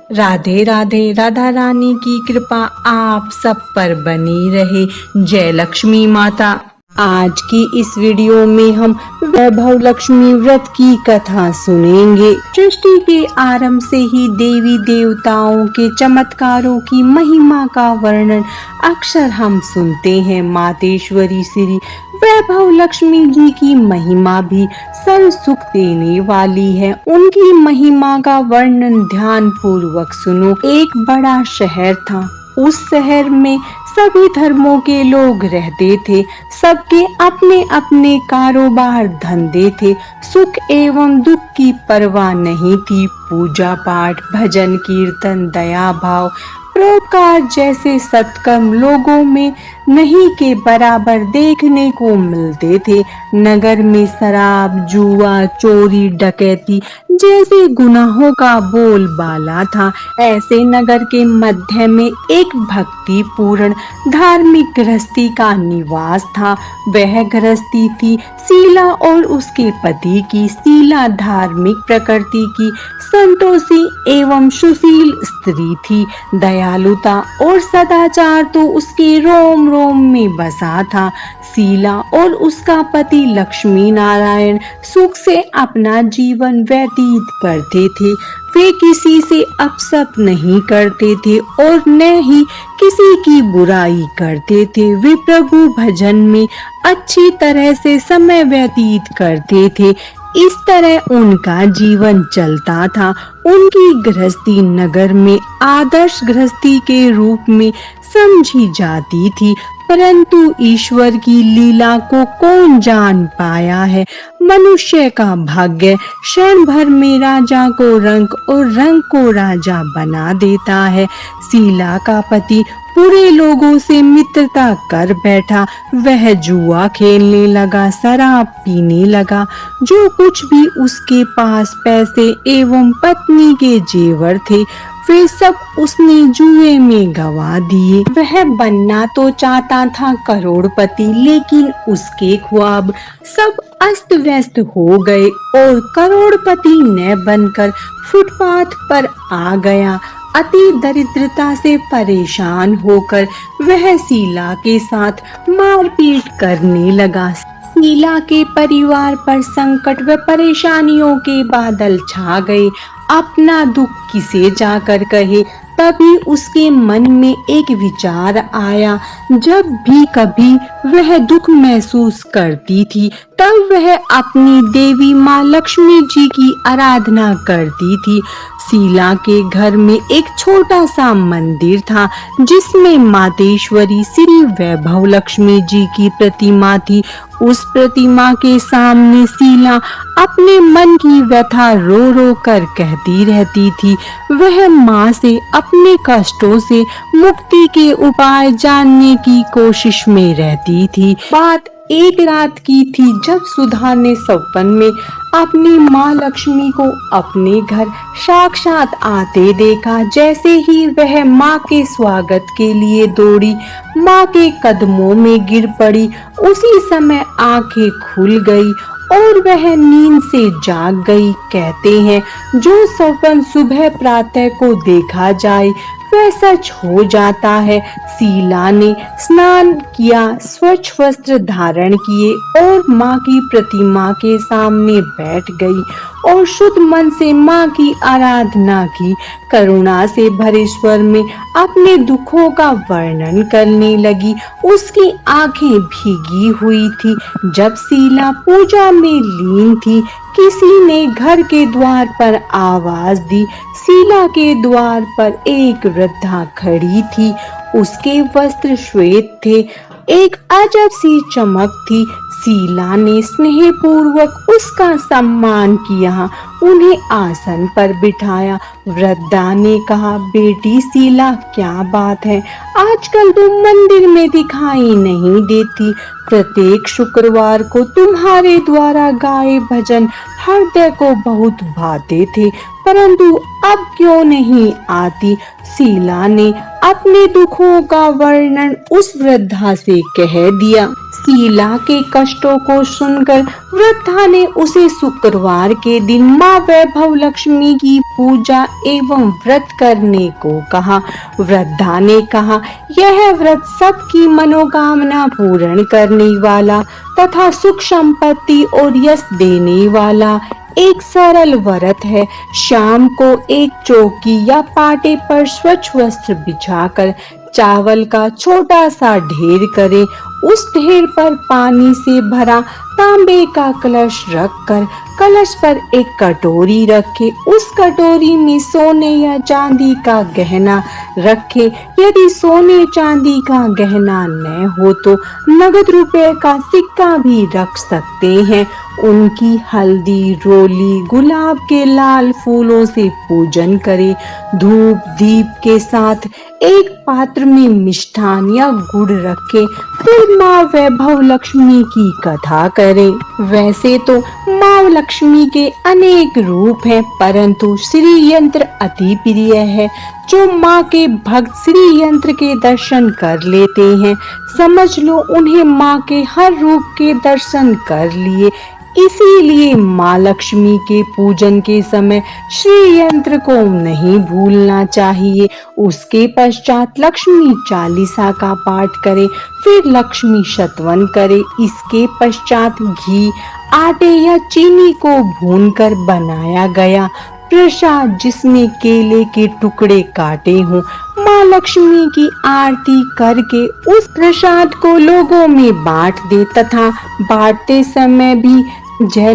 राधे राधे। राधा रानी की कृपा आप सब पर बनी रहे। जय लक्ष्मी माता। आज की इस वीडियो में हम वैभव लक्ष्मी व्रत की कथा सुनेंगे। सृष्टि के आरंभ से ही देवी देवताओं के चमत्कारों की महिमा का वर्णन अक्सर हम सुनते हैं। मातेश्वरी श्री वैभव लक्ष्मी जी की महिमा भी सर्व सुख देने वाली है। उनकी महिमा का वर्णन ध्यान पूर्वक सुनो। एक बड़ा शहर था। उस शहर में सभी धर्मों के लोग रहते थे। सबके अपने अपने कारोबार धंधे थे। सुख एवं दुख की परवाह नहीं थी। पूजा पाठ, भजन कीर्तन, दया भाव, परोपकार जैसे सत्कर्म लोगों में नहीं के बराबर देखने को मिलते थे। नगर में शराब, जुआ, चोरी, डकैती जैसे गुनाहों का बोलबाला था। ऐसे नगर के मध्य में एक भक्ति पूर्ण धार्मिक गृहस्थी का निवास था। वह गृहस्थी थी शीला और उसके पति की। शीला धार्मिक प्रकृति की संतोषी एवं सुशील स्त्री थी। दयालुता और सदाचार तो उसके रोम रोम में बसा था। शीला और उसका पति लक्ष्मी नारायण सुख से अपना जीवन व्यतीत करते थे। वे किसी से अपशप नहीं करते थे और न ही किसी की बुराई करते थे। वे प्रभु भजन में अच्छी तरह से समय व्यतीत करते थे। इस तरह उनका जीवन चलता था। उनकी गृहस्थी नगर में आदर्श गृहस्थी के रूप में समझी जाती थी। परंतु ईश्वर की लीला को कौन जान पाया है। मनुष्य का भाग्य क्षण भर में राजा को रंक और रंक को राजा बना देता है। शीला का पति बुरे लोगों से मित्रता कर बैठा। वह जुआ खेलने लगा, शराब पीने लगा। जो कुछ भी उसके पास पैसे एवं पत्नी के जेवर थे वे सब उसने जुए में गवा दिए। वह बनना तो चाहता था करोड़पति, लेकिन उसके ख्वाब सब अस्त व्यस्त हो गए और करोड़पति न बनकर फुटपाथ पर आ गया। अति दरिद्रता से परेशान होकर वह शीला के साथ मारपीट करने लगा। शीला के परिवार पर संकट व परेशानियों के बादल छा गए। अपना दुख किसे जाकर कहे। तभी उसके मन में एक विचार आया। जब भी कभी वह दुख महसूस करती थी तब वह अपनी देवी माँ लक्ष्मी जी की आराधना करती थी। शीला के घर में एक छोटा सा मंदिर था जिसमें मातेश्वरी श्री वैभव लक्ष्मी जी की प्रतिमा थी। उस प्रतिमा के सामने शीला अपने मन की व्यथा रो रो कर कहती रहती थी। वह माँ से अपने कष्टों से मुक्ति के उपाय जानने की कोशिश में रहती थी। बात एक रात की थी जब सुधा ने सपन में अपनी माँ लक्ष्मी को अपने घर साक्षात आते देखा। जैसे ही वह माँ के स्वागत के लिए दौड़ी, माँ के कदमों में गिर पड़ी। उसी समय आंखें खुल गई और वह नींद से जाग गई। कहते हैं जो सपन सुबह प्रातः को देखा जाए वह सच हो जाता है। शीला ने स्नान किया, स्वच्छ वस्त्र धारण किए और माँ की प्रतिमा के सामने बैठ गई और शुद्ध मन से माँ की आराधना की। करुणा से भरे स्वर में अपने दुखों का वर्णन करने लगी। उसकी आंखें भीगी हुई थी। जब शीला पूजा में लीन थी, किसी ने घर के द्वार पर आवाज दी। शीला के द्वार पर एक वृद्धा खड़ी थी। उसके वस्त्र श्वेत थे। एक अजब सी चमक थी। शीला ने स्नेह पूर्वक उसका सम्मान किया, उन्हें आसन पर बिठाया। वृद्धा ने कहा, बेटी शीला, क्या बात है, आजकल तुम मंदिर में दिखाई नहीं देती। प्रत्येक शुक्रवार को तुम्हारे द्वारा गाए भजन हृदय को बहुत भाते थे, परंतु अब क्यों नहीं आती। शीला ने अपने दुखों का वर्णन उस वृद्धा से कह दिया। शीला के कष्टों को सुनकर वृद्धा ने उसे शुक्रवार के दिन माँ वैभव लक्ष्मी की पूजा एवं व्रत करने को कहा। वृद्धा ने कहा, यह व्रत सबकी मनोकामना पूर्ण करने वाला तथा सुख संपत्ति और यश देने वाला एक सरल व्रत है। शाम को एक चौकी या पाटे पर स्वच्छ वस्त्र बिछाकर चावल का छोटा सा ढेर करें। उस ढेर पर पानी से भरा तांबे का कलश रखकर कलश पर एक कटोरी रखे। उस कटोरी में सोने या चांदी का गहना रखे। यदि सोने चांदी का गहना न हो तो नगद रुपए का सिक्का भी रख सकते हैं। उनकी हल्दी, रोली, गुलाब के लाल फूलों से पूजन करें। धूप दीप के साथ एक पात्र में मिष्ठान या गुड़ रखें। फिर माँ वैभव लक्ष्मी की कथा करें। वैसे तो माँ लक्ष्मी के अनेक रूप हैं, परंतु श्री यंत्र अति प्रिय है। जो माँ के भक्त श्री यंत्र के दर्शन कर लेते हैं, समझ लो उन्हें माँ के हर रूप के दर्शन कर लिए। इसीलिए माँ लक्ष्मी के पूजन के समय श्री यंत्र को नहीं भूलना चाहिए। उसके पश्चात लक्ष्मी चालीसा का पाठ करें, फिर लक्ष्मी शतवन करें। इसके पश्चात घी, आटे या चीनी को भूनकर बनाया गया प्रसाद, जिसमें केले के टुकड़े काटे हों, माँ लक्ष्मी की आरती करके उस प्रसाद को लोगों में बांट दे तथा बांटते समय भी जय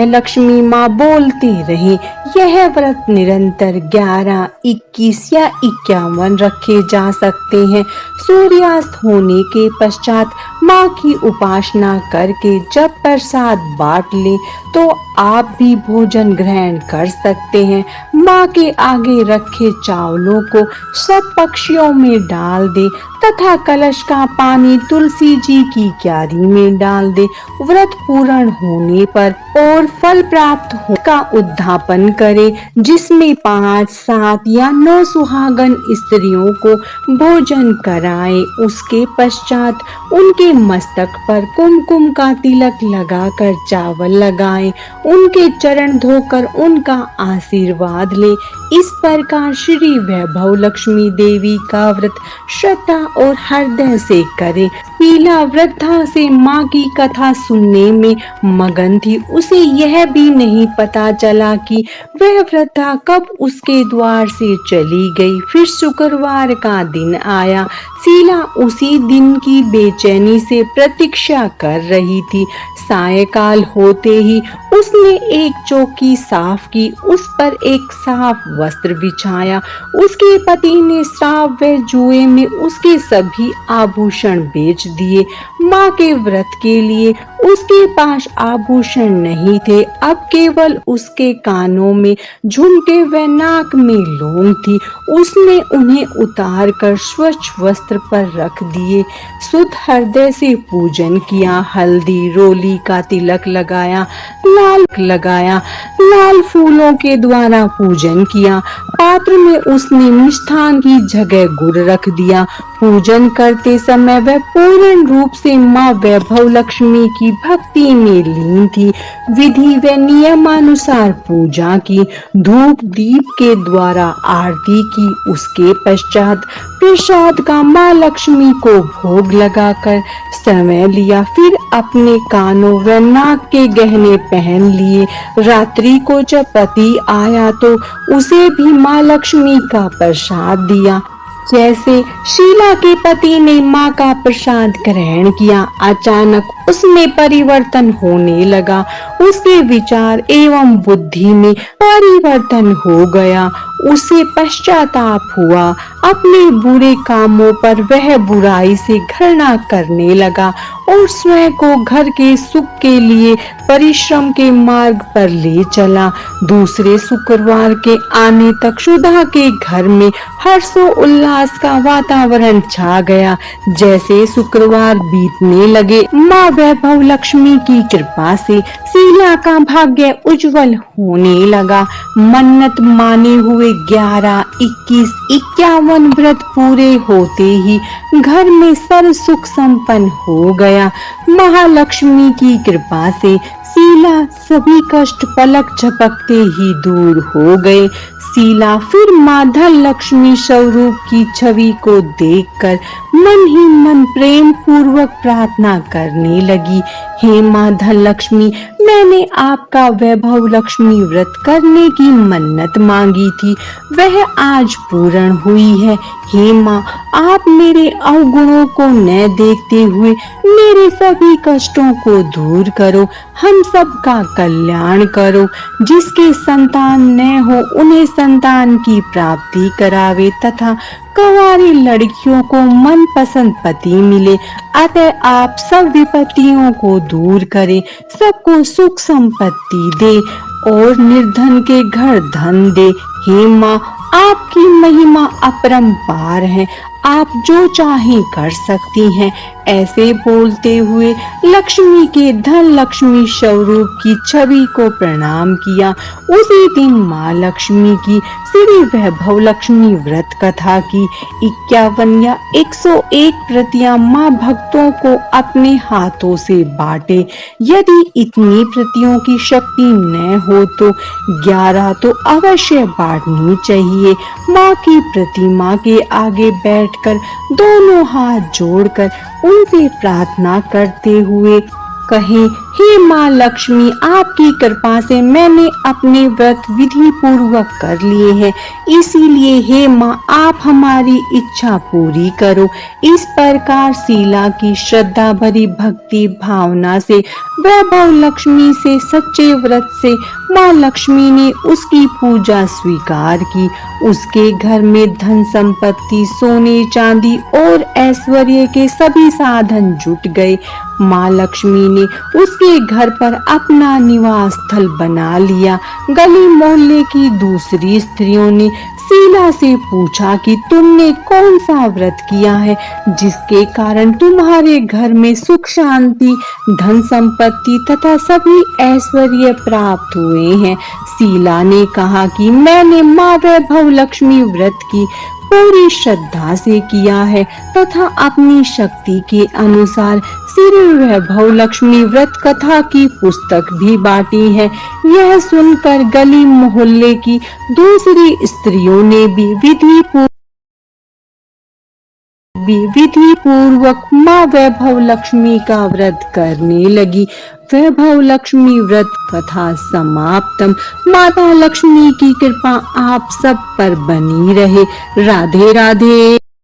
लक्ष्मी माँ बोलते रहे। यह व्रत निरंतर 11, 21 या 51 रखे जा सकते हैं। सूर्यास्त होने के पश्चात माँ की उपासना करके जब प्रसाद बांट ले तो आप भी भोजन ग्रहण कर सकते हैं। माँ के आगे रखे चावलों को सब पक्षियों में डाल दे तथा कलश का पानी तुलसी जी की क्यारी में डाल दे। व्रत पूर्ण होने पर और फल प्राप्त हो का उद्यापन करे, जिसमें 5, 7 या 9 सुहागन स्त्रियों को भोजन कराए। उसके पश्चात उनके मस्तक पर कुमकुम का तिलक लगाकर चावल लगाए, उनके चरण धोकर उनका आशीर्वाद ले। इस प्रकार श्री वैभव लक्ष्मी देवी का व्रत श्रद्धा और हृदय से करे। शीला वृद्धा से माँ की कथा सुनने में मगन थी। उसे यह भी नहीं पता चला कि वह वृद्धा कब उसके द्वार से चली गई। फिर शुक्रवार का दिन आया। शीला उसी दिन की बेचैनी से प्रतीक्षा कर रही थी। सायंकाल होते ही उसने एक चौकी साफ की, उस पर एक साफ वस्त्र बिछाया। उसके पति ने श्राप व जुए में उसके सभी आभूषण बेच दिए। माँ के व्रत के लिए उसके पास आभूषण नहीं थे, अब केवल उसके कानों में झुमके व नाक में लौंग थी। उसने उन्हें उतार कर स्वच्छ वस्त्र पर रख दिए। शुद्ध हृदय से पूजन किया। हल्दी रोली का तिलक लगाया, लाल फूलों के द्वारा पूजन किया। पात्र में उसने मिष्ठान की जगह गुड़ रख दिया। पूजन करते समय वह पूर्ण रूप से माँ वैभव लक्ष्मी की भक्ति में लीन थी। विधि व नियमानुसार पूजा की, धूप दीप के द्वारा आरती की। उसके पश्चात प्रसाद का माँ लक्ष्मी को भोग लगाकर समय लिया। फिर अपने कानों व नाक के गहने पहन लिए। रात्रि को जब पति आया तो उसे भी माँ लक्ष्मी का प्रसाद दिया। जैसे शीला के पति ने माँ का प्रसाद ग्रहण किया, अचानक उसमें परिवर्तन होने लगा। उसके विचार एवं बुद्धि में परिवर्तन हो गया। उसे पश्चाताप हुआ। अपने बुरे कामों पर वह बुराई से घृणा करने लगा और स्वयं को घर के सुख के लिए परिश्रम के मार्ग पर ले चला। दूसरे शुक्रवार के आने तक सुधा के घर में हर्षो उल्लास का वातावरण छा गया। जैसे शुक्रवार बीतने लगे, माँ वैभव लक्ष्मी की कृपा से शीला का भाग्य उज्जवल होने लगा। मन्नत माने हुए 11, 21, 51 व्रत पूरे होते ही घर में सर्व सुख संपन्न हो गया। महालक्ष्मी की कृपा से शीला सभी कष्ट पलक झपकते ही दूर हो गए। शीला फिर माँ धन लक्ष्मी स्वरूप की छवि को देखकर मन ही मन प्रेम पूर्वक प्रार्थना करने लगी। हे माँ धन लक्ष्मी, मैंने आपका वैभव लक्ष्मी व्रत करने की मन्नत मांगी थी, वह आज पूर्ण हुई है। हे माँ, आप मेरे अवगुणों को न देखते हुए मेरे सभी कष्टों को दूर करो, हम सबका कल्याण करो। जिसके संतान न हो उन्हें संतान की प्राप्ति करावे तथा कुंवारी लड़कियों को मनपसंद पति मिले। अतः आप सब विपत्तियों को दूर करें, सबको सुख संपत्ति दे और निर्धन के घर धन दे। हे माँ, आपकी महिमा अपरंपार है, आप जो चाहे कर सकती हैं। ऐसे बोलते हुए लक्ष्मी के धन लक्ष्मी स्वरूप की छवि को प्रणाम किया। उसी दिन माँ लक्ष्मी की श्री वैभव लक्ष्मी व्रत कथा की 51 या 101 प्रतियां माँ भक्तों को अपने हाथों से बांटे। यदि इतनी प्रतियों की शक्ति न हो तो 11 तो अवश्य बांटनी चाहिए। माँ की प्रतिमा के आगे बैठकर दोनों हाथ जोड़कर उनसे प्रार्थना करते हुए कहें, हे माँ लक्ष्मी, आपकी कृपा से मैंने अपने व्रत विधि पूर्वक कर लिए हैं, इसीलिए हे माँ आप हमारी इच्छा पूरी करो। इस प्रकार शीला की श्रद्धा भरी भक्ति भावना से वैभव लक्ष्मी से सच्चे व्रत से माँ लक्ष्मी ने उसकी पूजा स्वीकार की। उसके घर में धन संपत्ति, सोने चांदी और ऐश्वर्य के सभी साधन जुट गए। माँ लक्ष्मी ने उसके घर पर अपना निवास स्थल बना लिया। गली मोहल्ले की दूसरी स्त्रियों ने शीला से पूछा कि तुमने कौन सा व्रत किया है जिसके कारण तुम्हारे घर में सुख शांति, धन संपत्ति तथा सभी ऐश्वर्य प्राप्त हुए हैं। शीला ने कहा कि मैंने माँ वैभव लक्ष्मी व्रत की पूरी श्रद्धा से किया है तथा अपनी शक्ति के अनुसार श्री वैभव लक्ष्मी व्रत कथा की पुस्तक भी बांटी है। यह सुनकर गली मोहल्ले की दूसरी स्त्रियों ने भी विधि पूर्वक माँ वैभव लक्ष्मी का व्रत करने लगी। वैभव लक्ष्मी व्रत कथा समाप्तम। माता लक्ष्मी की कृपा आप सब पर बनी रहे। राधे राधे।